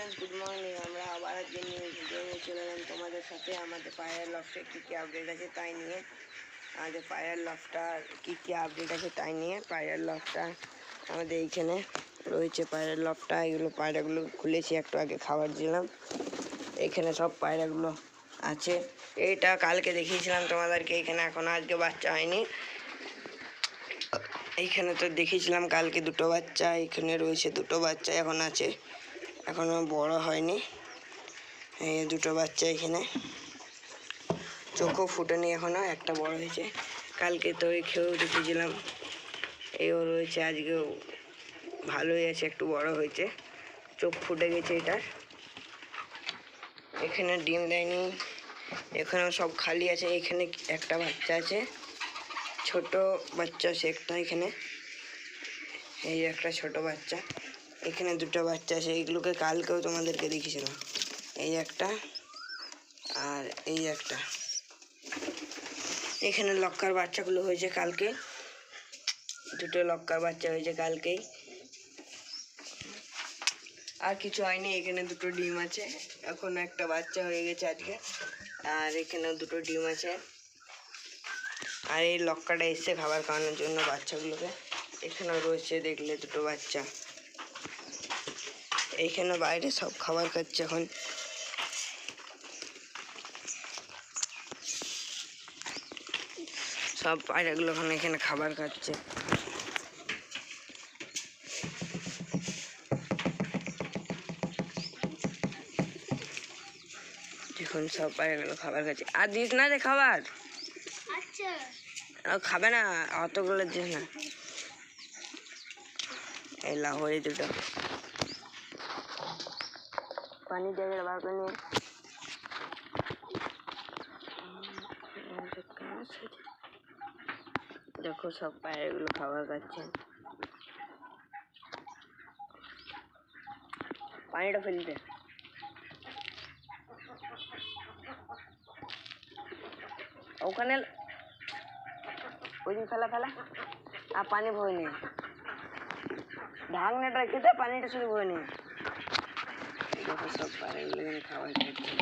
Friends, good morning. আমরা আবার আজকে নিয়ে ভিডিও নিয়ে চলে এলাম তোমাদের সাথে। আমাদের ফায়ার লফটে কী কী আপডেট আছে তাই নিয়ে ফায়ার লফটা আমাদের এইখানে রয়েছে। ফায়ার লফটা এগুলো পায়রাগুলো খুলেছি, একটু আগে খাবার দিলাম। এইখানে সব পায়রাগুলো আছে। এইটা কালকে দেখিয়েছিলাম তোমাদেরকে, এখানে এখনো আজকে বাচ্চা হয়নি। এইখানে তো দেখিয়েছিলাম কালকে দুটো বাচ্চা, এখানে রয়েছে দুটো বাচ্চা এখন আছে, এখনো বড় হয়নি। এই দুটো বাচ্চা এখানে চোখও ফুটেনি এখনো, একটা বড় হয়েছে। কালকে তো ওই খেয়েও দেখেছিলাম, এও রয়েছে, আজকেও ভালোই আছে, একটু বড় হয়েছে, চোখ ফুটে গেছে এটার। এখানে ডিম দেয়নি, এখানেও সব খালি আছে। এখানে একটা বাচ্চা আছে, ছোট বাচ্চা আছে একটা, এখানে এই একটা ছোট বাচ্চা, এখানে দুটো বাচ্চা আছে। এইগুলোকে কালকেও তোমাদেরকে দেখিয়েছিলাম, এই একটা আর এই একটা। এখানে লক্কার বাচ্চাগুলো হয়েছে কালকে, দুটো লক্কার বাচ্চা হয়েছে কালকেই, আর কিছু হয়নি। এখানে দুটো ডিম আছে, এখন একটা বাচ্চা হয়ে গেছে আজকে, আর এখানেও দুটো ডিম আছে। আর এই লক্কাটা এসছে খাবার খাওয়ানোর জন্য বাচ্চাগুলোকে। এখানেও রয়েছে, দেখলে দুটো বাচ্চা। এইখানে বাইরে সব খাবার খাচ্ছে এখন। সব পায়রাগুলো এখন এখানে খাবার খাচ্ছে। এখন সব পায়রাগুলো খাবার খাচ্ছে। আর দিস না রে খাবার, খাবে না, অতগুলো দিস না। এই লাহোরি দুটো পানি জায়গায় বার করে নিয়ে দেখো, সব পায়রাগুলো খাবার খাচ্ছে। পানিটা ফেলতে ওখানে ওই দিন ফেলা আর পানি ভরে নিয়ে ঢাকনাটা রেখে দে, পানিটা শুধু ভরে নিয়ে। দেখো সব পায়রাগুলো এখানে খাবার খাচ্ছে।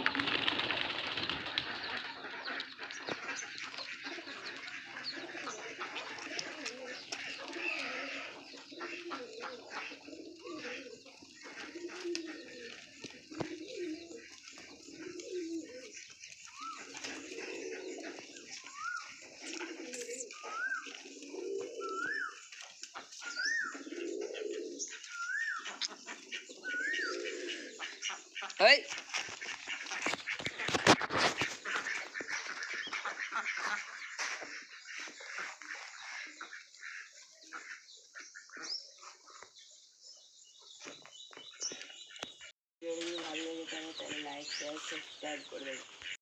এই ভালো লেগে থাকে তাহলে লাইক শেয়ার সাবস্ক্রাইব করে দেবে।